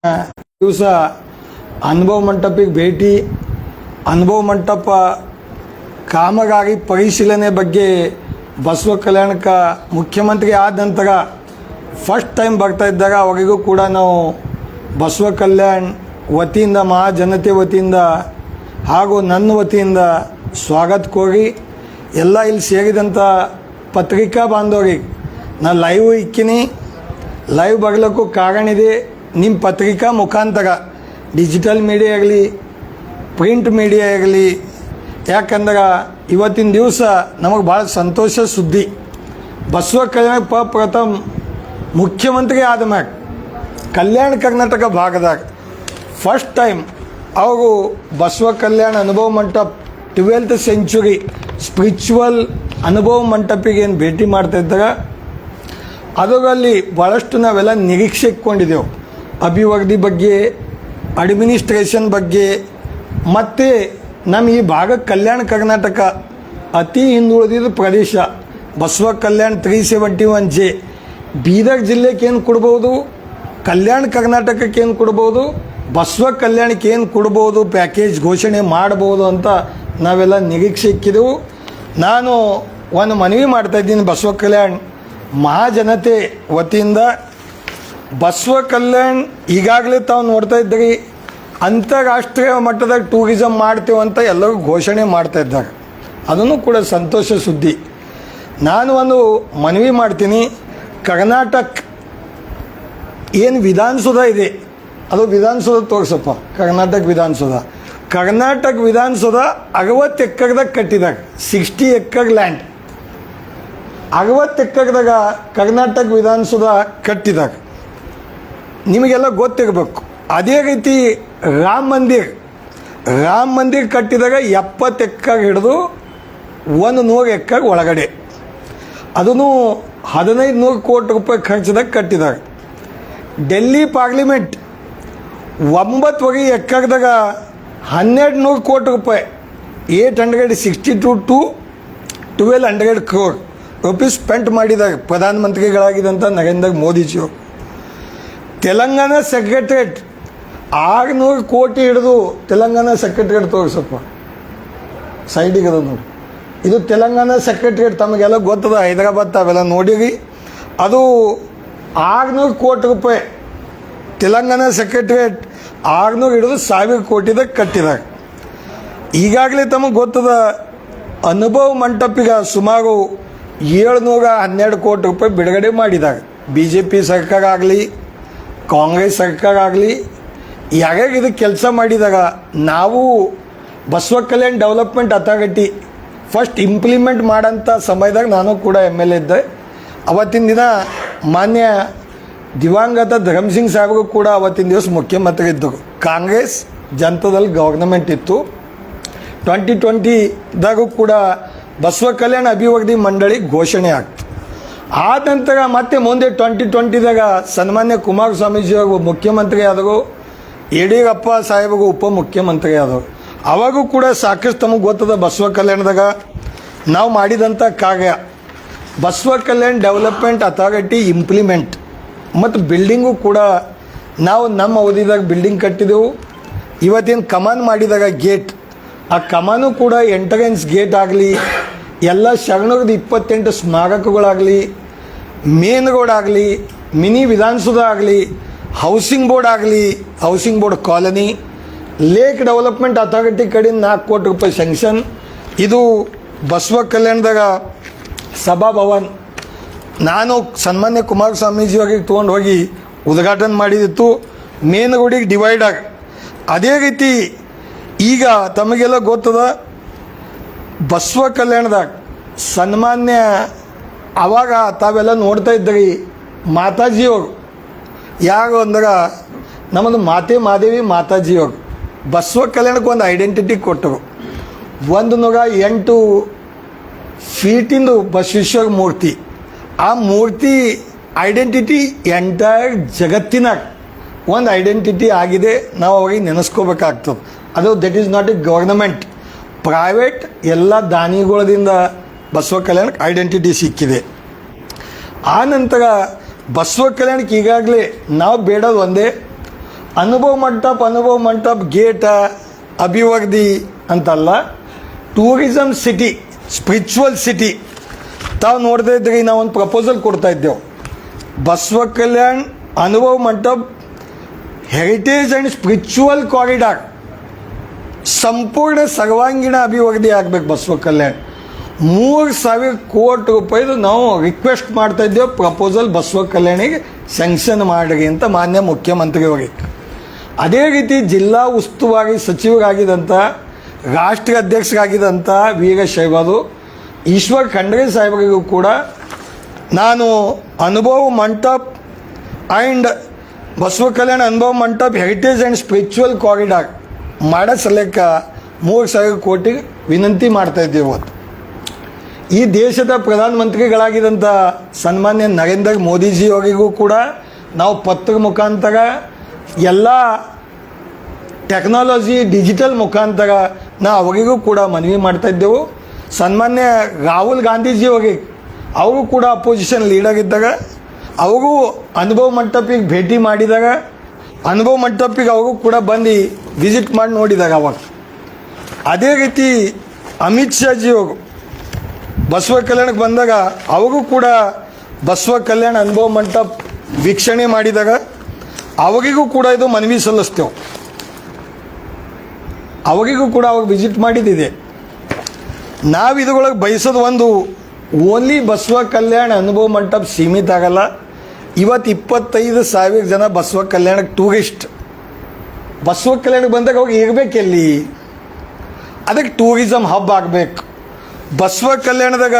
ದಿವಸ ಅನುಭವ ಮಂಟಪಕ್ಕೆ ಭೇಟಿ, ಅನುಭವ ಮಂಟಪ ಕಾಮಗಾರಿ ಪರಿಶೀಲನೆ ಬಗ್ಗೆ ಬಸವ ಕಲ್ಯಾಣಕ್ಕೆ ಮುಖ್ಯಮಂತ್ರಿ ಆದ ನಂತರ ಫಸ್ಟ್ ಟೈಮ್ ಬರ್ತಾ ಇದ್ದಾಗ ಅವರಿಗೂ ಕೂಡ ನಾವು ಬಸವ ಕಲ್ಯಾಣ್ ವತಿಯಿಂದ, ಮಹಾಜನತೆ ವತಿಯಿಂದ ಹಾಗೂ ನನ್ನ ವತಿಯಿಂದ ಸ್ವಾಗತ ಕೋರಿ ಎಲ್ಲ ಇಲ್ಲಿ ಸೇರಿದಂಥ ಪತ್ರಿಕಾ ಬಾಂಧವರಿಗೆ ನಾನು ಲೈವ್ ಇಕ್ಕಿನಿ. ಲೈವ್ ಬರಲಿಕ್ಕೂ ಕಾರಣ ಇದೆ, ನಿಮ್ಮ ಪತ್ರಿಕಾ ಮುಖಾಂತರ ಡಿಜಿಟಲ್ ಮೀಡಿಯಾ ಆಗಲಿ, ಪ್ರಿಂಟ್ ಮೀಡಿಯಾ ಆಗಲಿ. ಯಾಕಂದ್ರೆ ಇವತ್ತಿನ ದಿವಸ ನಮಗೆ ಭಾಳ ಸಂತೋಷ ಸುದ್ದಿ. ಬಸವ ಕಲ್ಯಾಣ ಪ್ರಥಮ ಮುಖ್ಯಮಂತ್ರಿ ಆದ ಮ್ಯಾಗ ಕಲ್ಯಾಣ ಕರ್ನಾಟಕ ಭಾಗದಾಗ ಫಸ್ಟ್ ಟೈಮ್ ಅವರು ಬಸವ ಕಲ್ಯಾಣ ಅನುಭವ ಮಂಟಪ 12th ಸೆಂಚುರಿ ಸ್ಪಿರಿಚುವಲ್ ಅನುಭವ ಮಂಟಪಿಗೆ ಏನು ಭೇಟಿ ಮಾಡ್ತಾ ಇದ್ದಾಗ ಅದರಲ್ಲಿ ಭಾಳಷ್ಟು ನಾವೆಲ್ಲ ನಿರೀಕ್ಷೆ ಇಟ್ಕೊಂಡಿದ್ದೆವು. ಅಭಿವೃದ್ಧಿ ಬಗ್ಗೆ, ಅಡ್ಮಿನಿಸ್ಟ್ರೇಷನ್ ಬಗ್ಗೆ, ಮತ್ತು ನಮ್ಮ ಈ ಭಾಗ ಕಲ್ಯಾಣ ಕರ್ನಾಟಕ ಅತಿ ಹಿಂದುಳಿದಿದ್ದ ಪ್ರದೇಶ. ಬಸವ ಕಲ್ಯಾಣ 371J ಬೀದರ್ ಜಿಲ್ಲೆಗೆ ಏನು ಕೊಡ್ಬೋದು, ಕಲ್ಯಾಣ ಕರ್ನಾಟಕಕ್ಕೆ ಏನು ಕೊಡ್ಬೋದು, ಬಸವ ಕಲ್ಯಾಣಕ್ಕೆ ಏನು ಕೊಡ್ಬೋದು, ಪ್ಯಾಕೇಜ್ ಘೋಷಣೆ ಮಾಡ್ಬೋದು ಅಂತ ನಾವೆಲ್ಲ ನಿರೀಕ್ಷೆ ಇಕ್ಕಿದೆವು. ನಾನು ಒಂದು ಮನವಿ ಮಾಡ್ತಾಯಿದ್ದೀನಿ ಬಸವ ಕಲ್ಯಾಣ್ ಮಹಾಜನತೆ ವತಿಯಿಂದ. ಬಸವ ಕಲ್ಯಾಣ್ ಈಗಾಗಲೇ ತಾವು ನೋಡ್ತಾ ಇದ್ದೀರಿ, ಅಂತಾರಾಷ್ಟ್ರೀಯ ಮಟ್ಟದಾಗ ಟೂರಿಸಮ್ ಮಾಡ್ತೇವೆ ಅಂತ ಎಲ್ಲರೂ ಘೋಷಣೆ ಮಾಡ್ತಾ ಇದ್ದಾರೆ. ಅದನ್ನು ಕೂಡ ಸಂತೋಷ ಸುದ್ದಿ. ನಾನು ಒಂದು ಮನವಿ ಮಾಡ್ತೀನಿ, ಕರ್ನಾಟಕ ಏನು ವಿಧಾನಸೌಧ ಇದೆ, ಅದು ವಿಧಾನಸೌಧ ತೋರಿಸಪ್ಪ. ಕರ್ನಾಟಕ ವಿಧಾನಸೌಧ 60 ಎಕರೆದಾಗ ಕಟ್ಟಿದಾಗ, 60 ಎಕರ್ ಲ್ಯಾಂಡ್ 60 ಎಕರೆದಾಗ ಕರ್ನಾಟಕ ವಿಧಾನಸೌಧ ಕಟ್ಟಿದಾಗ ನಿಮಗೆಲ್ಲ ಗೊತ್ತಿರಬೇಕು. ಅದೇ ರೀತಿ ರಾಮ ಮಂದಿರ ಕಟ್ಟಿದಾಗ 70 ಎಕರ್ ಹಿಡಿದು 100 ಎಕರ್ ಒಳಗಡೆ, ಅದನ್ನು 1500 ಕೋಟಿ ರೂಪಾಯಿ ಖರ್ಚದಾಗ ಕಟ್ಟಿದಾಗ. ಡೆಲ್ಲಿ ಪಾರ್ಲಿಮೆಂಟ್ 9 ಎಕರ್ದಾಗ 1200 ಕೋಟಿ ರೂಪಾಯಿ, 862 to 1200 crore ರುಪೀಸ್ ಸ್ಪೆಂಟ್ ಮಾಡಿದಾಗ ಪ್ರಧಾನಮಂತ್ರಿಗಳಾಗಿದ್ದಂಥ ನರೇಂದ್ರ ಮೋದಿಜಿಯವರು. ತೆಲಂಗಾಣ ಸೆಕ್ರೆಟ್ರೇಟ್ 600 ಕೋಟಿ ಹಿಡಿದು ತೆಲಂಗಾಣ ಸೆಕ್ರೆಟ್ರೇಟ್ ತೋರಿಸಪ್ಪ, ಸೈಡಿಗೆ ಅದು ನೋಡಿ. ಇದು ತೆಲಂಗಾಣ ಸೆಕ್ರೆಟ್ರೇಟ್, ತಮಗೆಲ್ಲ ಗೊತ್ತದ, ಹೈದರಾಬಾದ್ ತಾವೆಲ್ಲ ನೋಡಿರಿ. ಅದು 600 ಕೋಟಿ ರೂಪಾಯಿ ತೆಲಂಗಾಣ ಸೆಕ್ರೆಟ್ರೇಟ್ 600 ಹಿಡಿದು 1000 ಕೋಟಿದಾಗ ಕಟ್ಟಿದಾಗ. ಈಗಾಗಲೇ ತಮಗೆ ಗೊತ್ತದ, ಅನುಭವ ಮಂಟಪಿಗೆ ಸುಮಾರು 712 ಕೋಟಿ ರೂಪಾಯಿ ಬಿಡುಗಡೆ ಮಾಡಿದಾಗ. BJP ಸರ್ಕಾರ ಆಗಲಿ, ಕಾಂಗ್ರೆಸ್ ಸರ್ಕಾರ ಆಗಲಿ, ಯಾರ್ಯಾರು ಇದಕ್ಕೆ ಕೆಲಸ ಮಾಡಿದಾಗ ನಾವು Basava Kalyan development authority first implement ಮಾಡೋಂಥ ಸಮಯದಾಗ ನಾನು ಕೂಡ MLA ಇದ್ದೆ. ಅವತ್ತಿನ ದಿನ ಮಾನ್ಯ ದಿವಂಗತ ಧರ್ಮಸಿಂಗ್ ಸಾಹೇಬ್ಗೂ ಕೂಡ ಅವತ್ತಿನ ದಿವಸ ಮುಖ್ಯಮಂತ್ರಿ ಇದ್ದರು. ಕಾಂಗ್ರೆಸ್ ಜನತಾದಳ ಗವರ್ನಮೆಂಟ್ ಇತ್ತು. 2020ದಾಗೂ ಕೂಡ ಬಸವ ಕಲ್ಯಾಣ ಅಭಿವೃದ್ಧಿ ಮಂಡಳಿ ಘೋಷಣೆ ಆಗ್ತು. ಆದ ನಂತರ ಮತ್ತೆ ಮುಂದೆ 2020ದಾಗ ಸನ್ಮಾನ್ಯ ಕುಮಾರಸ್ವಾಮೀಜಿಯವರು ಮುಖ್ಯಮಂತ್ರಿ ಆದರು, ಯಡಿಯೂರಪ್ಪ ಸಾಹೇಬರು ಉಪಮುಖ್ಯಮಂತ್ರಿ ಆದರು. ಅವಾಗೂ ಕೂಡ ಸಾಕಷ್ಟು ತಮಗೆ ಗೊತ್ತದ, ಬಸವ ಕಲ್ಯಾಣದಾಗ ನಾವು ಮಾಡಿದಂಥ ಕಾರ್ಯ Basava Kalyan development authority implement ಮತ್ತು ಬಿಲ್ಡಿಂಗು ಕೂಡ ನಾವು ನಮ್ಮ ಅವಧಿದಾಗ ಬಿಲ್ಡಿಂಗ್ ಕಟ್ಟಿದೆವು. ಇವತ್ತೇನು ಕಮಾನ್ ಮಾಡಿದಾಗ ಗೇಟ್, ಆ ಕಮಾನು ಕೂಡ ಎಂಟ್ರೆನ್ಸ್ ಗೇಟ್ ಆಗಲಿ, ಎಲ್ಲ ಶರಣರದ 28 ಸ್ಮಾರಕಗಳಾಗಲಿ, ಮೇನ್ ರೋಡ್ ಆಗಲಿ, ಮಿನಿ ವಿಧಾನಸೌಧ ಆಗಲಿ, housing board colony, lake development authority ಕಡೆಯಿಂದ 4 ಕೋಟಿ ರೂಪಾಯಿ ಸ್ಯಾಂಕ್ಷನ್. ಇದು ಬಸವ ಕಲ್ಯಾಣದಾಗ ಸಭಾಭವನ್ ನಾನು ಸನ್ಮಾನ್ಯ ಕುಮಾರಸ್ವಾಮೀಜಿಯವರಿಗೆ ತೊಗೊಂಡು ಹೋಗಿ ಉದ್ಘಾಟನೆ ಮಾಡಿದಿತ್ತು, ಮೇನ್ ರೋಡಿಗೆ ಡಿವೈಡ್ ಆಗಿ. ಅದೇ ರೀತಿ ಈಗ ತಮಗೆಲ್ಲ ಗೊತ್ತದ, ಬಸವ ಕಲ್ಯಾಣದಾಗ ಸನ್ಮಾನ್ಯ ಆವಾಗ ತಾವೆಲ್ಲ ನೋಡ್ತಾ ಇದ್ದೀರಿ, ಮಾತಾಜಿಯವರು ಯಾರು ಅಂದ್ರೆ ನಮ್ಮದು ಮಾದೇವಿ ಮಾತಾಜಿಯವರು ಬಸವ ಕಲ್ಯಾಣಕ್ಕೆ ಒಂದು ಐಡೆಂಟಿಟಿ ಕೊಟ್ಟರು. 108 ಫೀಟಿಂದು ಬಸವೇಶ್ವರ ಮೂರ್ತಿ, ಆ ಮೂರ್ತಿ ಐಡೆಂಟಿಟಿ ಎಂಟೈರ್ ಜಗತ್ತಿನಾಗ ಒಂದು ಐಡೆಂಟಿಟಿ ಆಗಿದೆ. ನಾವು ಅವ್ರಿಗೆ ನೆನೆಸ್ಕೋಬೇಕಾಗ್ತದೆ. ಅದು that is not A government, private ಎಲ್ಲ ದಾನಿಗಳದಿಂದ ಬಸವ ಕಲ್ಯಾಣಕ್ಕೆ ಐಡೆಂಟಿಟಿ ಸಿಕ್ಕಿದೆ. ಆ ನಂತರ ಬಸವ ಕಲ್ಯಾಣಕ್ಕೆ ಈಗಾಗಲೇ ನಾವು ಬೇಡೋದು ಒಂದೇ, ಅನುಭವ ಮಂಟಪ ಗೇಟ ಅಭಿವೃದ್ಧಿ ಅಂತಲ್ಲ, ಟೂರಿಸಮ್ ಸಿಟಿ, ಸ್ಪಿರಿಚುವಲ್ ಸಿಟಿ. ತಾವು ನೋಡ್ತಾ ಇದ್ರಿ, ನಾವೊಂದು ಪ್ರಪೋಸಲ್ ಕೊಡ್ತಾ ಇದ್ದೆವು. ಬಸವ ಕಲ್ಯಾಣ್ ಅನುಭವ ಮಂಟಪ ಹೆರಿಟೇಜ್ ಆ್ಯಂಡ್ ಸ್ಪಿರಿಚುವಲ್ ಕಾರಿಡಾರ್ ಸಂಪೂರ್ಣ ಸರ್ವಾಂಗೀಣ ಅಭಿವೃದ್ಧಿ ಆಗಬೇಕು. ಬಸವ ಕಲ್ಯಾಣ್ 3,000 ಕೋಟಿ ರೂಪಾಯಿದು ನಾವು ರಿಕ್ವೆಸ್ಟ್ ಮಾಡ್ತಾ ಇದ್ದೇವೆ. ಪ್ರಪೋಸಲ್ ಬಸವ ಕಲ್ಯಾಣಿಗೆ ಸ್ಯಾಂಕ್ಷನ್ ಮಾಡಿರಿ ಅಂತ ಮಾನ್ಯ ಮುಖ್ಯಮಂತ್ರಿಯವರಿಗೆ. ಅದೇ ರೀತಿ ಜಿಲ್ಲಾ ಉಸ್ತುವಾರಿ ಸಚಿವರಾಗಿದ್ದಂಥ, ರಾಷ್ಟ್ರೀಯ ಅಧ್ಯಕ್ಷರಾಗಿದ್ದಂಥ ವೀರಶೈವರು ಈಶ್ವರ್ ಖಂಡ್ರೆ ಸಾಹೇಬರಿಗೂ ಕೂಡ ನಾನು ಅನುಭವ ಮಂಟಪ ಆ್ಯಂಡ್ ಬಸವ ಕಲ್ಯಾಣ ಅನುಭವ ಮಂಟಪ ಹೆರಿಟೇಜ್ ಆ್ಯಂಡ್ ಸ್ಪಿರಿಚುವಲ್ ಕಾರಿಡಾರ್ ಮಾಡೋ ಸಲಕ್ಕೆ 3,000 ಕೋಟಿ ವಿನಂತಿ ಮಾಡ್ತಾ ಇದ್ದೇವೆ. ಇವತ್ತು ಈ ದೇಶದ ಪ್ರಧಾನಮಂತ್ರಿಗಳಾಗಿದ್ದಂಥ ಸನ್ಮಾನ್ಯ ನರೇಂದ್ರ ಮೋದಿಜಿಯವರಿಗೂ ಕೂಡ ನಾವು ಪತ್ರ ಮುಖಾಂತರ, ಎಲ್ಲ ಟೆಕ್ನಾಲಜಿ ಡಿಜಿಟಲ್ ಮುಖಾಂತರ ನಾವು ಅವರಿಗೂ ಕೂಡ ಮನವಿ ಮಾಡ್ತಾ ಇದ್ದೆವು. ಸನ್ಮಾನ್ಯ ರಾಹುಲ್ ಗಾಂಧೀಜಿಯವರಿಗೆ, ಅವರು ಕೂಡ ಅಪೋಸಿಷನ್ ಲೀಡರ್ ಇದ್ದಾಗ ಅವರು ಅನುಭವ ಮಂಟಪಿಗೆ ಭೇಟಿ ಮಾಡಿದಾಗ, ಅನುಭವ ಮಂಟಪಿಗೆ ಅವರು ಕೂಡ ಬಂದು ವಿಸಿಟ್ ಮಾಡಿ ನೋಡಿದಾಗ ಅವಾಗ. ಅದೇ ರೀತಿ ಅಮಿತ್ ಶಾಜಿಯವರು ಬಸವ ಕಲ್ಯಾಣಕ್ಕೆ ಬಂದಾಗ ಅವರು ಕೂಡ ಬಸವ ಕಲ್ಯಾಣ ಅನುಭವ ಮಂಟಪ ವೀಕ್ಷಣೆ ಮಾಡಿದಾಗ ಅವರಿಗೂ ಕೂಡ ಇದು ಮನವಿ ಸಲ್ಲಿಸ್ತೇವೆ. ಅವರಿಗೂ ಕೂಡ ಅವಾಗ ವಿಸಿಟ್ ಮಾಡಿದ್ದಿದೆ. ನಾವು ಇದ್ರೊಳಗೆ ಬಯಸೋದು ಒಂದು, ಓನ್ಲಿ ಬಸವ ಕಲ್ಯಾಣ ಅನುಭವ ಮಂಟಪ ಸೀಮಿತ ಆಗಲ್ಲ. ಇವತ್ತು 25,000 ಜನ ಬಸವ ಕಲ್ಯಾಣಕ್ಕೆ ಟೂರಿಸ್ಟ್ ಬಸವ ಕಲ್ಯಾಣಕ್ಕೆ ಬಂದಾಗ ಅವಾಗ ಇರಬೇಕೆಲ್ಲಿ, ಅದಕ್ಕೆ ಟೂರಿಸಮ್ ಹಬ್ ಆಗಬೇಕು. ಬಸವ ಕಲ್ಯಾಣದಾಗ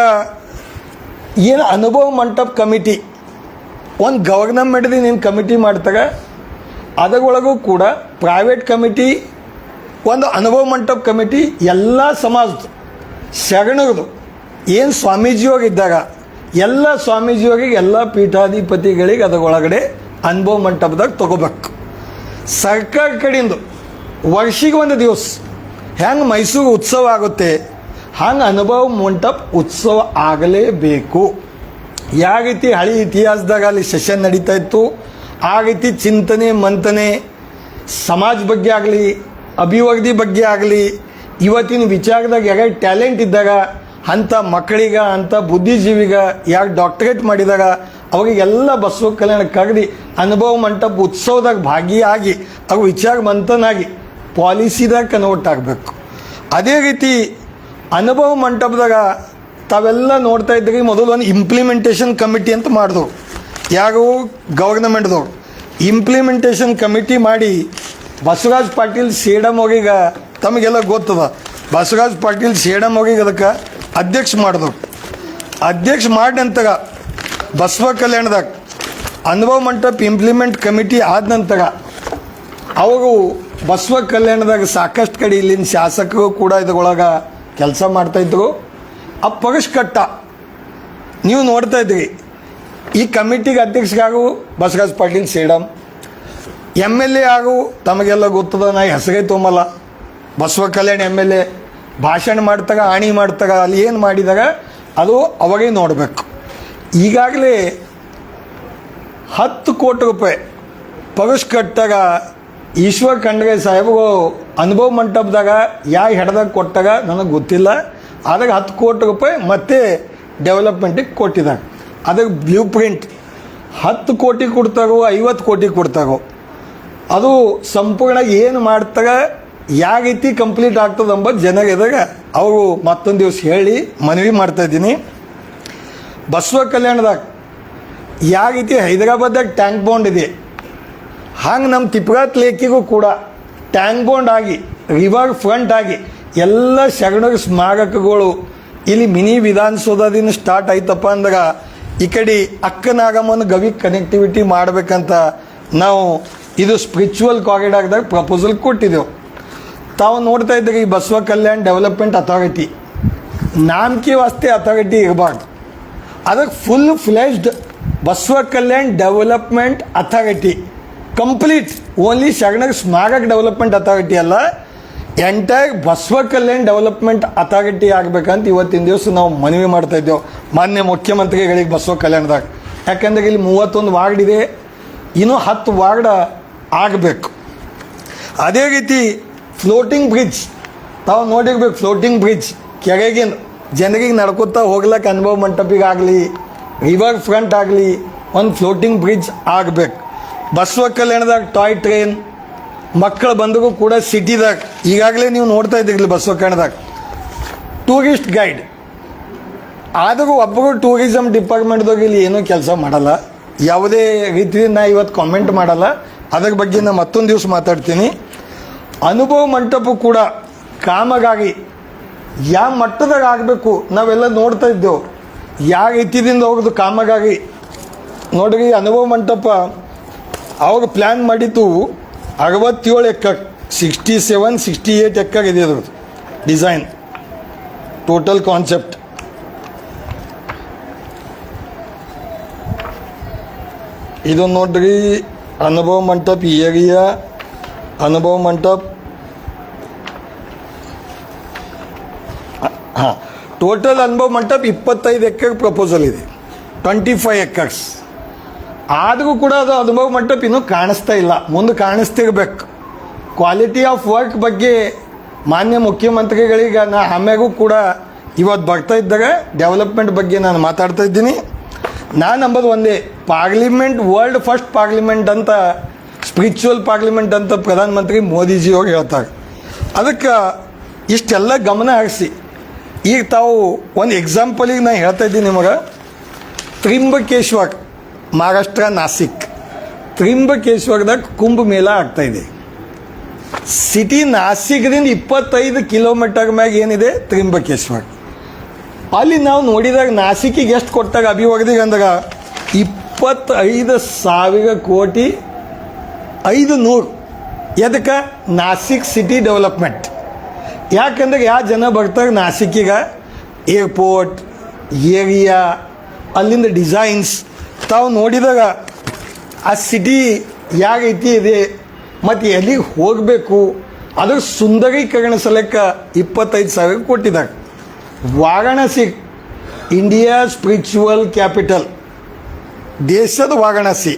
ಏನು ಅನುಭವ ಮಂಟಪ ಕಮಿಟಿ, ಒಂದು ಗವರ್ನಮೆಂಟ್ದು ಏನು ಕಮಿಟಿ ಮಾಡ್ತಾರೆ, ಅದರೊಳಗೂ ಕೂಡ ಪ್ರೈವೇಟ್ ಕಮಿಟಿ, ಒಂದು ಅನುಭವ ಮಂಟಪ ಕಮಿಟಿ, ಎಲ್ಲ ಸಮಾಜದ ಶರಣರದು ಏನು ಸ್ವಾಮೀಜಿಯೋಗಿದ್ದಾಗ ಎಲ್ಲ ಸ್ವಾಮೀಜಿಯವರಿಗೆ, ಎಲ್ಲ ಪೀಠಾಧಿಪತಿಗಳಿಗೆ ಅದರೊಳಗಡೆ ಅನುಭವ ಮಂಟಪದಾಗ ತಗೋಬೇಕು. ಸರ್ಕಾರ ಕಡೆಯಿಂದ ವರ್ಷಿಗೆ ಒಂದು ದಿವಸ ಹೆಂಗೆ ಮೈಸೂರು ಉತ್ಸವ ಆಗುತ್ತೆ, ಹಂಗೆ ಅನುಭವ ಮಂಟಪ ಉತ್ಸವ ಆಗಲೇಬೇಕು. ಯಾವ ರೀತಿ ಹಳಿ ಇತಿಹಾಸದಾಗ ಅಲ್ಲಿ ಸೆಷನ್ ನಡೀತಾ ಇತ್ತು, ಆ ರೀತಿ ಚಿಂತನೆ ಮಂಥನೆ ಸಮಾಜ ಬಗ್ಗೆ ಆಗಲಿ, ಅಭಿವೃದ್ಧಿ ಬಗ್ಗೆ ಆಗಲಿ, ಇವತ್ತಿನ ವಿಚಾರದಾಗ ಯಾರು ಟ್ಯಾಲೆಂಟ್ ಇದ್ದಾಗ ಅಂಥ ಮಕ್ಕಳಿಗ, ಅಂಥ ಬುದ್ಧಿಜೀವಿಗ ಯಾರು ಡಾಕ್ಟರೇಟ್ ಮಾಡಿದಾಗ ಅವರಿಗೆಲ್ಲ ಬಸವ ಕಲ್ಯಾಣ ಕರೆದು ಅನುಭವ ಮಂಟಪ ಉತ್ಸವದಾಗ ಭಾಗಿಯಾಗಿ ಅವ್ರು ವಿಚಾರ ಮಂಥನಾಗಿ ಪಾಲಿಸಿದಾಗ ಕನ್ವರ್ಟ್ ಆಗಬೇಕು. ಅದೇ ರೀತಿ ಅನುಭವ ಮಂಟಪದಾಗ ತಾವೆಲ್ಲ ನೋಡ್ತಾ ಇದ್ದೀರಿ, ಮೊದಲು ಒಂದು ಇಂಪ್ಲಿಮೆಂಟೇಷನ್ ಕಮಿಟಿ ಅಂತ ಮಾಡಿದವು. ಯಾರು ಗವರ್ನಮೆಂಟ್ದವ್ರು ಇಂಪ್ಲಿಮೆಂಟೇಷನ್ ಕಮಿಟಿ ಮಾಡಿ ಬಸವರಾಜ್ ಪಾಟೀಲ್ ಸೇಡಮ್ ಅವ್ರಿಗೆ, ತಮಗೆಲ್ಲ ಗೊತ್ತದ, ಬಸವರಾಜ್ ಪಾಟೀಲ್ ಸೇಡಮ್ ಅವ್ರಿಗೆ ಅದಕ್ಕೆ ಅಧ್ಯಕ್ಷ ಮಾಡಿದವು. ಅಧ್ಯಕ್ಷ ಮಾಡಿ ನಂತರ ಬಸವ ಕಲ್ಯಾಣದಾಗ ಅನುಭವ ಮಂಟಪ ಇಂಪ್ಲಿಮೆಂಟ್ ಕಮಿಟಿ ಆದ ನಂತರ ಅವರು ಬಸವ ಕಲ್ಯಾಣದಾಗ ಸಾಕಷ್ಟು ಕಡೆ ಇಲ್ಲಿನ ಶಾಸಕರು ಕೂಡ ಇದ್ರೊಳಗೆ ಕೆಲಸ ಮಾಡ್ತಾಯಿದ್ರು. ಆ ಪಗಷ್ಕಟ್ಟ ನೀವು ನೋಡ್ತಾ ಇದ್ರಿ. ಈ ಕಮಿಟಿಗೆ ಅಧ್ಯಕ್ಷರಾಗು ಬಸವರಾಜ್ ಪಾಟೀಲ್ ಸೇಡಮ್, MLA ಆಗು ತಮಗೆಲ್ಲ ಗೊತ್ತದ, ನಾ ಹೆಸರೇ ತೊಂಬಲ್ಲ. ಬಸವ ಕಲ್ಯಾಣ MLA ಭಾಷಣ ಮಾಡ್ತಾಗ, ಆಣಿ ಮಾಡ್ತಾಗ, ಅಲ್ಲಿ ಏನು ಮಾಡಿದಾಗ ಅದು ಅವಾಗೇ ನೋಡಬೇಕು. ಈಗಾಗಲೇ 10 ಕೋಟಿ ರೂಪಾಯಿ ಪಗಷ್ಕಟ್ಟಾಗ ಈಶ್ವರ್ ಖಂಡ್ರೆ ಸಾಹೇಬ್ರು ಅನುಭವ ಮಂಟಪದಾಗ ಯಾವ ಹೆಡದಾಗ ಕೊಟ್ಟಾಗ ನನಗೆ ಗೊತ್ತಿಲ್ಲ. ಆದಾಗ 10 ಕೋಟಿ ರೂಪಾಯಿ ಮತ್ತೆ ಡೆವಲಪ್ಮೆಂಟಿಗೆ ಕೊಟ್ಟಿದಾಗ ಅದಕ್ಕೆ ಬ್ಲೂ ಪ್ರಿಂಟ್ 10 ಕೋಟಿ ಕೊಡ್ತಾಗೋ 50 ಕೋಟಿ ಕೊಡ್ತಾಗೋ ಅದು ಸಂಪೂರ್ಣ ಏನು ಮಾಡ್ತಾಗ ಯಾವ ರೀತಿ ಕಂಪ್ಲೀಟ್ ಆಗ್ತದೆ ಎಂಬ ಜನರಿದಾಗ ಅವರು ಮತ್ತೊಂದು ದಿವಸ ಹೇಳಿ ಮನವಿ ಮಾಡ್ತಾಯಿದ್ದೀನಿ. ಬಸವ ಕಲ್ಯಾಣದಾಗ ಯಾವ ರೀತಿ ಹೈದರಾಬಾದ್ದಾಗ ಟ್ಯಾಂಕ್ ಬಾಂಡ್ ಇದೆ, ಹಂಗೆ ನಮ್ಮ ತಿಪ್ರಾತ್ ಲೇಕಿಗೂ ಕೂಡ ಟ್ಯಾಂಕ್ ಬಾಂಡ್ ಆಗಿ, ರಿವರ್ ಫ್ರಂಟ್ ಆಗಿ ಎಲ್ಲ ಶರಣರ ಸ್ಮಾರಕಗಳು ಇಲ್ಲಿ ಮಿನಿ ವಿಧಾನಸೌಧದಿಂದ ಸ್ಟಾರ್ಟ್ ಆಯ್ತಪ್ಪ ಅಂದಾಗ ಈ ಕಡೆ ಅಕ್ಕನಾಗಮ್ಮನ ಗವಿ ಕನೆಕ್ಟಿವಿಟಿ ಮಾಡಬೇಕಂತ ನಾವು ಇದು ಸ್ಪಿರಿಚುವಲ್ ಕಾರಿಡಾರ್ದಾಗ ಪ್ರಪೋಸಲ್ ಕೊಟ್ಟಿದ್ದೆವು. ತಾವು ನೋಡ್ತಾ ಇದ್ದೀರಿ, ಈ ಬಸವ ಕಲ್ಯಾಣ್ ಡೆವಲಪ್ಮೆಂಟ್ ಅಥಾರಿಟಿ ನಾಮಕಿ ವಾಸ್ತೆ ಅಥಾರಿಟಿ ಇರಬಾರ್ದು, ಅದಕ್ಕೆ full fledged Basava Kalyan development authority complete, only ಶರಣರ ಸ್ಮಾರಕ ಡೆವಲಪ್ಮೆಂಟ್ ಅಥಾರಿಟಿ ಅಲ್ಲ, entire Basava Kalyan development authority ಆಗಬೇಕಂತ ಇವತ್ತಿನ ದಿವಸ ನಾವು ಮನವಿ ಮಾಡ್ತಾ ಇದ್ದೇವೆ ಮಾನ್ಯ ಮುಖ್ಯಮಂತ್ರಿಗಳಿಗೆ ಬಸವ ಕಲ್ಯಾಣದಾಗ. ಯಾಕೆಂದರೆ ಇಲ್ಲಿ 31 ವಾರ್ಡ್ ಇದೆ, ಇನ್ನೂ 10 ವಾರ್ಡ್ ಆಗಬೇಕು. ಅದೇ ರೀತಿ ಫ್ಲೋಟಿಂಗ್ ಬ್ರಿಡ್ಜ್ ತಾವು ನೋಡಿರ್ಬೇಕು. ಫ್ಲೋಟಿಂಗ್ ಬ್ರಿಡ್ಜ್ ಕೆರೆಗಿನ ಜನರಿಗೆ ನಡ್ಕೊತಾ ಹೋಗ್ಲಕ್ಕೆ ಅನುಭವ ಮಂಟಪಿಗಾಗಲಿ ರಿವರ್ ಫ್ರಂಟ್ ಆಗಲಿ ಒಂದು ಫ್ಲೋಟಿಂಗ್ ಬ್ರಿಡ್ಜ್ ಆಗಬೇಕು. ಬಸವ ಕಲ್ಯಾಣದಾಗ ಟಾಯ್ ಟ್ರೈನ್ ಮಕ್ಕಳು ಬಂದರೂ ಕೂಡ ಸಿಟಿದಾಗ ಈಗಾಗಲೇ ನೀವು ನೋಡ್ತಾ ಇದ್ದೀರಿ ಬಸವ ಕಲ್ಯಾಣದಾಗ ಟೂರಿಸ್ಟ್ ಗೈಡ್. ಆದರೂ ಒಬ್ಬರು ಟೂರಿಸಮ್ ಡಿಪಾರ್ಟ್ಮೆಂಟ್ದಾಗ ಇಲ್ಲಿ ಏನೂ ಕೆಲಸ ಮಾಡಲ್ಲ, ಯಾವುದೇ ರೀತಿಯಿಂದ ನಾ ಇವತ್ತು ಕಾಮೆಂಟ್ ಮಾಡಲ್ಲ. ಅದ್ರ ಬಗ್ಗೆ ನಾನು ಮತ್ತೊಂದು ದಿವಸ ಮಾತಾಡ್ತೀನಿ. ಅನುಭವ ಮಂಟಪ ಕೂಡ ಕಾಮಗಾರಿ ಯಾವ ಮಟ್ಟದಾಗ ಆಗಬೇಕು ನಾವೆಲ್ಲ ನೋಡ್ತಾ ಇದ್ದೆವು. ಯಾವ ರೀತಿಯಿಂದ ಹೋಗೋದು ಕಾಮಗಾರಿ ನೋಡ್ರಿ. ಅನುಭವ ಮಂಟಪ ಅವಾಗ ಪ್ಲ್ಯಾನ್ ಮಾಡಿದ್ದು 67 ಎಕರ್, 67-68 ಎಕರ್ ಇದೆ ಅದ್ರದ್ದು ಡಿಸೈನ್ ಟೋಟಲ್ ಕಾನ್ಸೆಪ್ಟ್. ಇದು ನೋಡ್ರಿ ಅನುಭವ ಮಂಟಪ ಏರಿಯಾ. ಅನುಭವ ಮಂಟಪ ಹಾಂ, ಟೋಟಲ್ ಅನುಭವ ಮಂಟಪ 25 ಎಕರ್ ಪ್ರಪೋಸಲ್ ಇದೆ, 25 ಎಕರ್ಸ್. ಆದರೂ ಕೂಡ ಅದು ಅನುಭವ ಮಂಟಪ ಇನ್ನೂ ಕಾಣಿಸ್ತಾ ಇಲ್ಲ, ಮುಂದೆ ಕಾಣಿಸ್ತಿರ್ಬೇಕು. ಕ್ವಾಲಿಟಿ ಆಫ್ ವರ್ಕ್ ಬಗ್ಗೆ ಮಾನ್ಯ ಮುಖ್ಯಮಂತ್ರಿಗಳಿಗೆ ನಾ ಆಮ್ಯಾಗೂ ಕೂಡ ಇವತ್ತು ಬರ್ತಾ ಇದ್ದಾಗ ಡೆವಲಪ್ಮೆಂಟ್ ಬಗ್ಗೆ ನಾನು ಮಾತಾಡ್ತಾ ಇದ್ದೀನಿ. ನಾನು ನಂಬೋದು ಒಂದೇ, ಪಾರ್ಲಿಮೆಂಟ್ ವರ್ಲ್ಡ್ ಫಸ್ಟ್ ಪಾರ್ಲಿಮೆಂಟ್ ಅಂತ, ಸ್ಪಿರಿಚುವಲ್ ಪಾರ್ಲಿಮೆಂಟ್ ಅಂತ ಪ್ರಧಾನಮಂತ್ರಿ ಮೋದಿಜಿಯವ್ರು ಹೇಳ್ತಾರೆ. ಅದಕ್ಕೆ ಇಷ್ಟೆಲ್ಲ ಗಮನ ಹರಿಸಿ ಈಗ ತಾವು ಒಂದು ಎಕ್ಸಾಂಪಲಿಗೆ ನಾನು ಹೇಳ್ತಾ ಇದ್ದೀನಿ ನಿಮಗೆ. ತ್ರಿಂಬಕೇಶ್ವರ್ ಮಹಾರಾಷ್ಟ್ರ ನಾಸಿಕ್, ತ್ರಿಂಬಕೇಶ್ವರದಾಗ ಕುಂಭಮೇಳ ಆಗ್ತಾಯಿದೆ. ಸಿಟಿ ನಾಸಿಕ್ದಿಂದ 25 ಕಿಲೋಮೀಟರ್ ಮ್ಯಾಗ ಏನಿದೆ ತ್ರಿಂಬಕೇಶ್ವರ್. ಅಲ್ಲಿ ನಾವು ನೋಡಿದಾಗ ನಾಸಿಕಿಗೆ ಎಷ್ಟು ಕೊಟ್ಟಾಗ ಅಭಿವೃದ್ಧಿಗೆ ಅಂದಾಗ 25,000 ಕೋಟಿ 500. ಎದಕ್ಕೆ? Nashik city development. ಯಾಕಂದ್ರೆ ಯಾವ ಜನ ಬರ್ತಾರೆ ನಾಸಿಕಿಗೆ, ಏರ್ಪೋರ್ಟ್ ಏರಿಯಾ ಅಲ್ಲಿಂದ ಡಿಸೈನ್ಸ್ ತಾವು ನೋಡಿದಾಗ ಆ ಸಿಟಿ ಯಾವ ರೀತಿ ಇದೆ ಮತ್ತು ಎಲ್ಲಿಗೆ ಹೋಗಬೇಕು ಅದ್ರ ಸುಂದರೀಕರಣ ಸಲಕ್ಕೆ 25,000 ಕೊಟ್ಟಿದ್ದಾರೆ. ವಾರಾಣಸಿ ಇಂಡಿಯಾ ಸ್ಪಿರಿಚುವಲ್ ಕ್ಯಾಪಿಟಲ್, ದೇಶದ ವಾರಾಣಸಿ,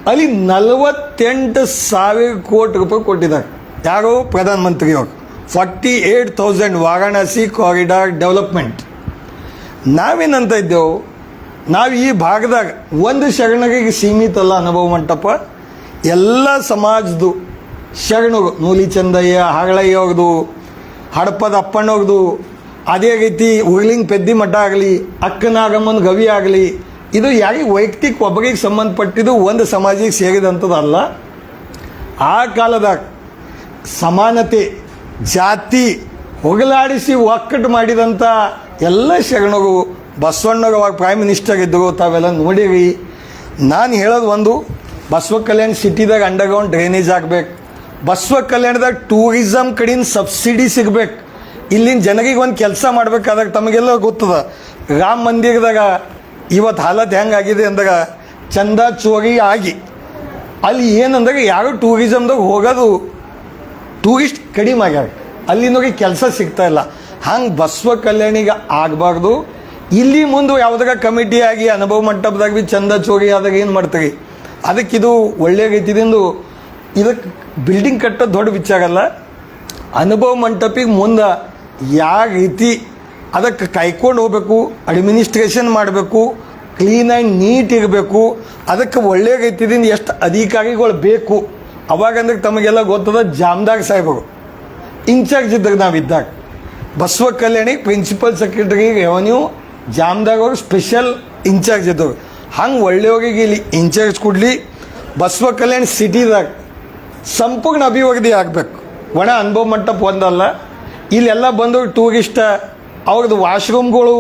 ಅಲ್ಲಿ 48,000 ಕೋಟಿ ರೂಪಾಯಿ ಕೊಟ್ಟಿದ್ದಾರೆ. ಯಾರು? ಪ್ರಧಾನಮಂತ್ರಿಯವರು. 48,000 ವಾರಾಣಸಿ ಕಾರಿಡಾರ್ ಡೆವಲಪ್ಮೆಂಟ್. ನಾವೇನಂತ ಇದ್ದೆವು, ನಾವು ಈ ಭಾಗದಾಗ ಒಂದು ಶರಣರಿಗೆ ಸೀಮಿತ ಅಲ್ಲ ಅನುಭವ ಮಂಟಪ, ಎಲ್ಲ ಸಮಾಜದ್ದು ಶರಣರು, ನೂಲಿ ಚಂದಯ್ಯ ಹಾಗಳಯ್ಯ ಅವ್ರದ್ದು, ಹಡಪದ ಅಪ್ಪಣ್ಣವ್ರದ್ದು, ಅದೇ ರೀತಿ ಉರ್ಲಿಂಗ್ ಪೆದ್ದಿ ಮಠ ಆಗಲಿ, ಅಕ್ಕನಾಗಮ್ಮನ ಗವಿ ಆಗಲಿ, ಇದು ಯಾರಿಗೆ ವೈಯಕ್ತಿಕ ಒಬ್ಬರಿಗೆ ಸಂಬಂಧಪಟ್ಟಿದ್ದು ಒಂದು ಸಮಾಜಕ್ಕೆ ಸೇರಿದಂಥದ್ದಲ್ಲ. ಆ ಕಾಲದಾಗ ಸಮಾನತೆ ಜಾತಿ ಹೋಗಲಾಡಿಸಿ ಒಕ್ಕಟ್ಟು ಮಾಡಿದಂಥ ಎಲ್ಲ ಶರಣರು, ಬಸವಣ್ಣವರು ಅವಾಗ ಪ್ರೈಮ್ ಮಿನಿಸ್ಟರ್ ಇದ್ದರು, ತಾವೆಲ್ಲ ನೋಡಿರಿ. ನಾನು ಹೇಳೋದು ಒಂದು, ಬಸವ ಕಲ್ಯಾಣ ಸಿಟಿದಾಗ ಅಂಡರ್ಗ್ರೌಂಡ್ ಡ್ರೈನೇಜ್ ಆಗಬೇಕು. ಬಸವ ಕಲ್ಯಾಣದಾಗ ಟೂರಿಸಮ್ ಕಡೆಯಿಂದ ಸಬ್ಸಿಡಿ ಸಿಗಬೇಕು. ಇಲ್ಲಿನ ಜನರಿಗೆ ಒಂದು ಕೆಲಸ ಮಾಡ್ಬೇಕಾದಾಗ ತಮಗೆಲ್ಲ ಗೊತ್ತದ, ರಾಮ ಮಂದಿರದಾಗ ಇವತ್ತು ಹಾಲತ್ ಹೆಂಗಾಗಿದೆ ಅಂದಾಗ ಚಂದ ಚೋರಿ ಆಗಿ ಅಲ್ಲಿ ಏನಂದಾಗ ಯಾರು ಟೂರಿಸಮ್ದಾಗ ಹೋಗೋದು ಟೂರಿಸ್ಟ್ ಕಡಿಮೆ ಆಗ್ಯಾರ, ಅಲ್ಲಿನವ್ರಿಗೆ ಕೆಲಸ ಸಿಗ್ತಾ ಇಲ್ಲ. ಹಂಗೆ ಬಸವ ಕಲ್ಯಾಣಿಗೆ ಆಗಬಾರ್ದು. ಇಲ್ಲಿ ಮುಂದೆ ಯಾವುದಾಗ ಕಮಿಟಿ ಆಗಿ ಅನುಭವ ಮಂಟಪದಾಗ ಭೀ ಚಂದ ಚೋರಿ ಆದಾಗ ಏನು ಮಾಡ್ತೀರಿ? ಅದಕ್ಕಿದು ಒಳ್ಳೆಯ ರೀತಿಯಿಂದ ಇದಕ್ಕೆ ಬಿಲ್ಡಿಂಗ್ ಕಟ್ಟೋದು ದೊಡ್ಡ ವಿಚಾರ ಅಲ್ಲ. ಅನುಭವ ಮಂಟಪಿಗೆ ಮುಂದೆ ಯಾವ ರೀತಿ ಅದಕ್ಕೆ ಕಾಯ್ಕೊಂಡು ಹೋಗಬೇಕು, ಅಡ್ಮಿನಿಸ್ಟ್ರೇಷನ್ ಮಾಡಬೇಕು, ಕ್ಲೀನ್ ಆ್ಯಂಡ್ ನೀಟ್ ಇರಬೇಕು, ಅದಕ್ಕೆ ಒಳ್ಳೆಯ ರೀತಿಯಿಂದ ಎಷ್ಟು ಅಧಿಕಾರಿಗಳು ಬೇಕು. ಅವಾಗಂದ್ರೆ ತಮಗೆಲ್ಲ ಗೊತ್ತದ, ಜಾಮದಾರ್ ಸಾಹೇಬರು ಇನ್ಚಾರ್ಜ್ ಇದ್ದಾಗ ನಾವಿದ್ದಾಗ ಬಸವ ಕಲ್ಯಾಣಿಗೆ ಪ್ರಿನ್ಸಿಪಲ್ ಸೆಕ್ರೆಟರಿ ರೆವೆನ್ಯೂ ಜಾಮದಾರ್ ಅವರು ಸ್ಪೆಷಲ್ ಇನ್ಚಾರ್ಜ್ ಇದ್ದವರು. ಹಂಗೆ ಒಳ್ಳೆಯವರಿಗೆ ಇಲ್ಲಿ ಇನ್ಚಾರ್ಜ್ ಕೊಡಲಿ. ಬಸವ ಕಲ್ಯಾಣ ಸಿಟಿದಾಗ ಸಂಪೂರ್ಣ ಅಭಿವೃದ್ಧಿ ಆಗಬೇಕು. ಒಣ ಅನುಭವ ಮಂಟಪ ಒಂದಲ್ಲ, ಇಲ್ಲೆಲ್ಲ ಬಂದವರು ಟೂರಿಸ್ಟ, ಅವ್ರದ್ದು ವಾಶ್ರೂಮ್ಗಳು,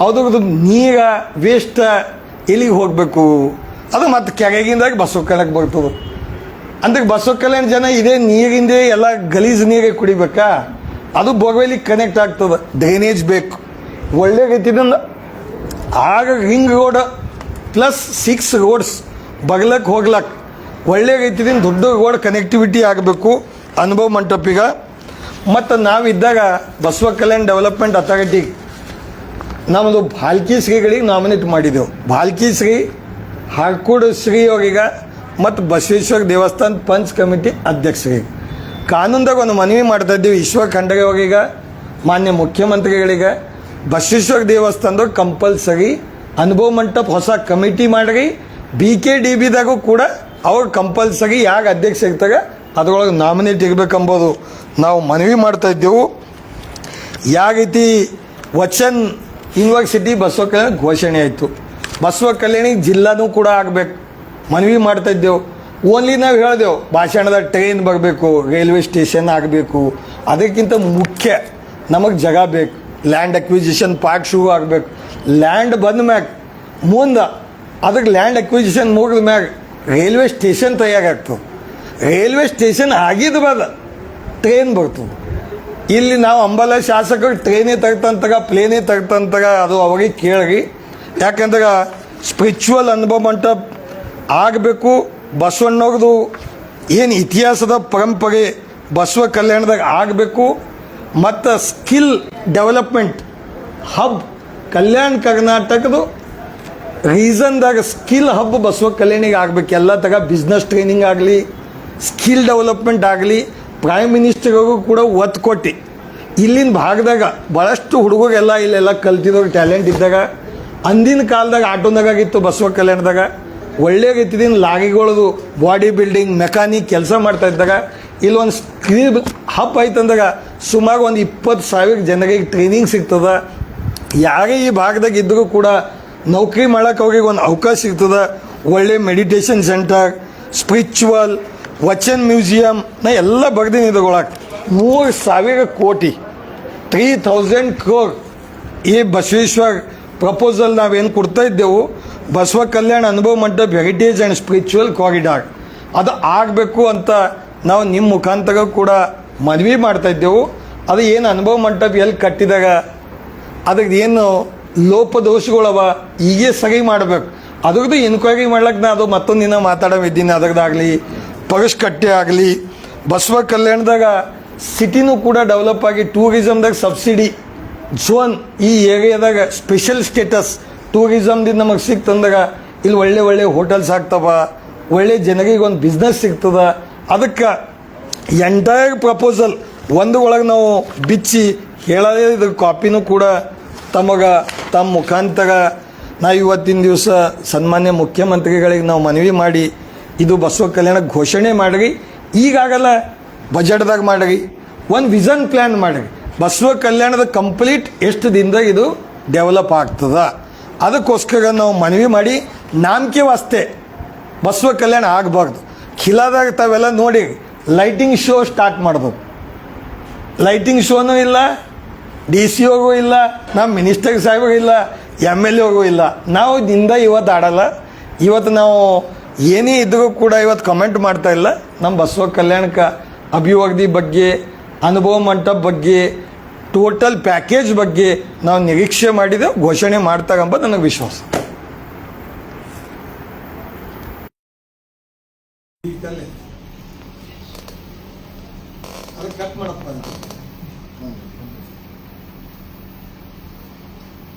ಅವ್ರದ್ದು ನೀರ ವೇಸ್ಟ್ ಎಲ್ಲಿಗೆ ಹೋಗಬೇಕು? ಅದು ಮತ್ತು ಕೆರೆಗಿಂದಾಗ ಬಸವ ಕಲ್ಯಾಣಕ್ಕೆ ಬರ್ತದೆ. ಅಂದ್ರೆ ಬಸವ ಕಲ್ಯಾಣ ಜನ ಇದೇ ನೀರಿಂದೇ ಎಲ್ಲ ಗಲೀಜು ನೀರೇ ಕುಡಿಬೇಕಾ? ಅದು ಬೋರ್ವೆಲಿಗೆ ಕನೆಕ್ಟ್ ಆಗ್ತದೆ, ಡ್ರೈನೇಜ್ ಬೇಕು ಒಳ್ಳೆ ರೀತಿಯಿಂದ. ಆಗ ರಿಂಗ್ ರೋಡ್ ಪ್ಲಸ್ 6 ರೋಡ್ಸ್ ಬಗ್ಲಕ್ಕೆ ಹೋಗ್ಲಕ್ಕೆ ಒಳ್ಳೆ ರೀತಿಯಿಂದ ದೊಡ್ಡ ರೋಡ್ ಕನೆಕ್ಟಿವಿಟಿ ಆಗಬೇಕು ಅನುಭವ ಮಂಟಪಿಗೆ. ಮತ್ತು ನಾವಿದ್ದಾಗ ಬಸವ ಕಲ್ಯಾಣ ಡೆವಲಪ್ಮೆಂಟ್ ಅಥಾರಿಟಿ ನಮ್ಮದು ಭಾಲ್ಕಿ ಶ್ರೀಗಳಿಗೆ ನಾಮಿನೇಟ್ ಮಾಡಿದೆವು. ಭಾಲ್ಕಿ ಶ್ರೀ, ಹಾರ್ಕೂಡ್ ಶ್ರೀ ಅವರಿಗೆ ಮತ್ತು ಬಸವೇಶ್ವರ ದೇವಸ್ಥಾನ ಪಂಚ್ ಕಮಿಟಿ ಅಧ್ಯಕ್ಷರಿಗೆ ಕಾನೂನ್ದಾಗ ಒಂದು ಮನವಿ ಮಾಡ್ತಾ ಇದ್ದೀವಿ ಈಶ್ವರ ಖಂಡ್ರೆ ಅವರಿಗೆ, ಮಾನ್ಯ ಮುಖ್ಯಮಂತ್ರಿಗಳಿಗೆ. ಬಸವೇಶ್ವರ ದೇವಸ್ಥಾನದಾಗ ಕಂಪಲ್ಸರಿ ಅನುಭವ ಮಂಟಪ ಹೊಸ ಕಮಿಟಿ ಮಾಡ್ರಿ. BKDBದಾಗೂ ಕೂಡ ಅವ್ರು ಕಂಪಲ್ಸರಿ ಯಾರು ಅಧ್ಯಕ್ಷ ಇರ್ತಾರೆ ಅದ್ರೊಳಗೆ ನಾಮಿನೇಟ್ ಇರಬೇಕೆಂಬುದು ನಾವು ಮನವಿ ಮಾಡ್ತಾ ಇದ್ದೆವು. ಯಾವ ರೀತಿ ವಚನ್ ಯೂನಿವರ್ಸಿಟಿ ಬಸವ ಕಲ್ಯಾಣ ಘೋಷಣೆ ಆಯಿತು, ಬಸವ ಕಲ್ಯಾಣಿಗೆ ಜಿಲ್ಲಾನೂ ಕೂಡ ಆಗಬೇಕು ಮನವಿ ಮಾಡ್ತಾ ಇದ್ದೆವು. ಓನ್ಲಿ ನಾವು ಹೇಳಿದೆವು ಭಾಷಣದ ಟ್ರೈನ್ ಬರಬೇಕು, ರೈಲ್ವೆ ಸ್ಟೇಷನ್ ಆಗಬೇಕು. ಅದಕ್ಕಿಂತ ಮುಖ್ಯ ನಮಗೆ ಜಾಗ ಬೇಕು, ಲ್ಯಾಂಡ್ ಅಕ್ವಿಸಿಷನ್ ಪಾರ್ಟ್ ಶುರು ಆಗಬೇಕು. ಲ್ಯಾಂಡ್ ಬಂದ ಮ್ಯಾಗ ಮುಂದೆ ಅದಕ್ಕೆ ಲ್ಯಾಂಡ್ ಅಕ್ವಿಸಿಷನ್ ಮುಗಿದ ಮ್ಯಾಗ ರೈಲ್ವೆ ಸ್ಟೇಷನ್ ತಯಾರಾಗ್ತದೆ. ರೈಲ್ವೆ ಸ್ಟೇಷನ್ ಆಗಿದ್ದು ಬಾದ ಟ್ರೈನ್ ಬರ್ತದೆ. ಇಲ್ಲಿ ನಾವು ಅಂಬಲ ಶಾಸಕರು ಟ್ರೈನೇ ತಗ್ತಂತಾಗ ಪ್ಲೇನೇ ತಗ್ತಂತಾಗ ಅದು ಅವ್ರಿಗೆ ಕೇಳ್ರಿ. ಯಾಕಂದ್ರೆ ಸ್ಪಿರಿಚುವಲ್ ಅನುಭವ ಮಂಟಪ ಆಗಬೇಕು. ಬಸವಣ್ಣವ್ರದ್ದು ಏನು ಇತಿಹಾಸದ ಪರಂಪರೆ ಬಸವ ಕಲ್ಯಾಣದಾಗ ಆಗಬೇಕು. ಮತ್ತು ಸ್ಕಿಲ್ ಡೆವಲಪ್ಮೆಂಟ್ ಹಬ್ ಕಲ್ಯಾಣ ಕರ್ನಾಟಕದ ರೀಸನ್ದಾಗ ಸ್ಕಿಲ್ ಹಬ್ ಬಸವ ಕಲ್ಯಾಣಿಗೆ ಆಗಬೇಕು. ಎಲ್ಲ ತಗ ಬಿಸ್ನೆಸ್ ಟ್ರೈನಿಂಗ್ ಆಗಲಿ, ಸ್ಕಿಲ್ ಡೆವಲಪ್ಮೆಂಟ್ ಆಗಲಿ. ಪ್ರೈಮ್ ಮಿನಿಸ್ಟರ್ಗೂ ಕೂಡ ಒತ್ತು ಕೊಟ್ಟು ಇಲ್ಲಿನ ಭಾಗದಾಗ ಭಾಳಷ್ಟು ಹುಡುಗರಿಗೆಲ್ಲ ಇಲ್ಲೆಲ್ಲ ಕಲ್ತಿದವ್ರು ಟ್ಯಾಲೆಂಟ್ ಇದ್ದಾಗ ಅಂದಿನ ಕಾಲದಾಗ ಆಟೋದಾಗ ಆಗಿತ್ತು ಬಸವ ಕಲ್ಯಾಣದಾಗ. ಒಳ್ಳೆ ರೀತಿಯಿಂದ ಲಾರಿಗಳದು ಬಾಡಿ ಬಿಲ್ಡಿಂಗ್ ಮೆಕ್ಯಾನಿಕ್ ಕೆಲಸ ಮಾಡ್ತಾ ಇದ್ದಾಗ ಇಲ್ಲೊಂದು ಸ್ಕಿಲ್ ಹಬ್ ಆಯ್ತಂದಾಗ ಸುಮಾರು ಒಂದು 20,000 ಜನರಿಗೆ ಟ್ರೈನಿಂಗ್ ಸಿಗ್ತದೆ. ಯಾರೇ ಈ ಭಾಗದಾಗ ಇದ್ದರೂ ಕೂಡ ನೌಕರಿ ಮಾಡೋಕೆ ಅವ್ರಿಗೆ ಒಂದು ಅವಕಾಶ ಸಿಗ್ತದೆ. ಒಳ್ಳೆ ಮೆಡಿಟೇಷನ್ ಸೆಂಟರ್, ಸ್ಪಿರಿಚುವಲ್, ವಚನ್ ಮ್ಯೂಸಿಯಂ ನಾ ಎಲ್ಲ ಬರ್ದೀನಿ. ಇದ್ರೊಳಗೆ 3,000 ಕೋಟಿ 3,000 crore ಈ ಬಸವೇಶ್ವರ್ ಪ್ರಪೋಸಲ್ ನಾವೇನು ಕೊಡ್ತಾ ಇದ್ದೆವು ಬಸವ ಕಲ್ಯಾಣ ಅನುಭವ ಮಂಟಪ ಹೆರಿಟೇಜ್ ಆ್ಯಂಡ್ ಸ್ಪಿರಿಚುವಲ್ ಕಾರಿಡಾರ್ ಅದು ಆಗಬೇಕು ಅಂತ ನಾವು ನಿಮ್ಮ ಮುಖಾಂತರ ಕೂಡ ಮನವಿ ಮಾಡ್ತಾ ಇದ್ದೆವು. ಅದು ಏನು ಅನುಭವ ಮಂಟಪ ಎಲ್ಲಿ ಕಟ್ಟಿದಾಗ ಅದಕ್ಕೆ ಏನು ಲೋಪದೋಷಗಳವ ಈಗೇ ಸರಿ ಮಾಡಬೇಕು. ಅದ್ರದ್ದು ಎನ್ಕ್ವೈರಿ ಮಾಡ್ಲಿಕ್ಕೆ ನಾ ಅದು ಮತ್ತೊಂದು ದಿನ ಮಾತಾಡೋವಿದ್ದೀನಿ. ಅದ್ರದ್ದಾಗಲಿ ಪರಸ್ಕಟ್ಟೆ ಆಗಲಿ ಬಸವ ಕಲ್ಯಾಣದಾಗ ಸಿಟಿನೂ ಕೂಡ ಡೆವಲಪ್ ಆಗಿ ಟೂರಿಸಮ್ದಾಗ ಸಬ್ಸಿಡಿ ಝೋನ್ ಈ ಏರಿಯಾದಾಗ ಸ್ಪೆಷಲ್ ಸ್ಟೇಟಸ್ ಟೂರಿಸಮ್ದಿಂದ ನಮಗೆ ಸಿಕ್ತಂದಾಗ ಇಲ್ಲಿ ಒಳ್ಳೆ ಒಳ್ಳೆ ಹೋಟೆಲ್ಸ್ ಆಗ್ತವ, ಒಳ್ಳೆ ಜನರಿಗೆ ಒಂದು ಬಿಸ್ನೆಸ್ ಸಿಗ್ತದ. ಅದಕ್ಕೆ ಎಂಟೈರ್ ಪ್ರಪೋಸಲ್ ಒಂದು ಒಳಗೆ ನಾವು ಬಿಚ್ಚಿ ಹೇಳೋದೇ ಇದ್ರ ಕಾಪಿನೂ ಕೂಡ ತಮ್ಮ ಮುಖಾಂತರ ನಾವು ಇವತ್ತಿನ ದಿವಸ ಸನ್ಮಾನ್ಯ ಮುಖ್ಯಮಂತ್ರಿಗಳಿಗೆ ನಾವು ಮನವಿ ಮಾಡಿ ಇದು ಬಸವ ಕಲ್ಯಾಣ ಘೋಷಣೆ ಮಾಡಿರಿ. ಈಗಾಗಲ್ಲ ಬಜೆಟ್ದಾಗ ಮಾಡಿರಿ, ಒಂದು ವಿಷನ್ ಪ್ಲ್ಯಾನ್ ಮಾಡಿರಿ. ಬಸವ ಕಲ್ಯಾಣದ ಕಂಪ್ಲೀಟ್ ಎಷ್ಟು ದಿನದಾಗ ಇದು ಡೆವಲಪ್ ಆಗ್ತದ ಅದಕ್ಕೋಸ್ಕರ ನಾವು ಮನವಿ ಮಾಡಿ ನಾಮಕೆ ವಾಸ್ತೆ ಬಸವ ಕಲ್ಯಾಣ ಆಗಬಾರ್ದು. ಖಿಲಾದಾಗ ತಾವೆಲ್ಲ ನೋಡಿ ಲೈಟಿಂಗ್ ಶೋ ಸ್ಟಾರ್ಟ್ ಮಾಡ್ಬೇಕು. ಲೈಟಿಂಗ್ ಶೋನೂ ಇಲ್ಲ, DCOಗೂ ಇಲ್ಲ, ನಮ್ಮ ಮಿನಿಸ್ಟರ್ ಸಾಹೇಬ್ರಿಗೂ ಇಲ್ಲ, MLAಗೂ ಇಲ್ಲ. ನಾವು ದಿಂದ ಇವತ್ತು ಆಡಲ್ಲ. ಇವತ್ತು ನಾವು ಏನೇ ಇದ್ರೂ ಕೂಡ ಇವತ್ತು ಕಮೆಂಟ್ ಮಾಡ್ತಾ ಇಲ್ಲ. ನಮ್ಮ ಬಸವ ಕಲ್ಯಾಣಕ್ಕೆ ಅಭಿವೃದ್ಧಿ ಬಗ್ಗೆ, ಅನುಭವ ಮಂಟಪ ಬಗ್ಗೆ, ಟೋಟಲ್ ಪ್ಯಾಕೇಜ್ ಬಗ್ಗೆ ನಾವು ನಿರೀಕ್ಷೆ ಮಾಡಿದೆವು, ಘೋಷಣೆ ಮಾಡ್ತಾಗಂಬ ನನಗೆ ವಿಶ್ವಾಸ. ಕಟ್ ಮಾಡಪ್ಪ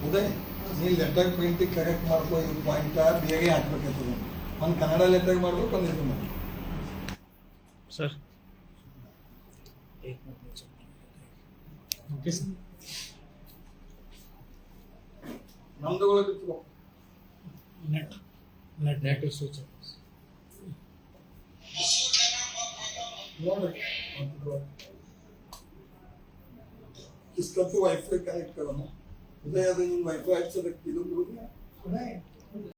ಉದಯ್, ನೀ ಲೆಟರ್ ಪ್ರಿಂಟಿಗೆ ಕರೆಕ್ಟ್ ಮಾಡ್ಕೋ. ಇದು ಪಾಯಿಂಟ ಬೇರೆ ಹಾಕ್ಬೇಕಾಗ್ತದೆ. ಒಂದು ಕನ್ನಡ ಲೆಟರ್ ಮಾಡ್ಬೇಕು, ಒಂದು ಇದು ಮಾಡಿ ಸರ್. Okay sir. ನಮ್ದುಗಳು ನೆಟ್ ಸ್ವಿಚ್ ನೋಡ್ರಿ. इसका तो वाईफाई कनेक्ट करो ना. उदय वाईफाई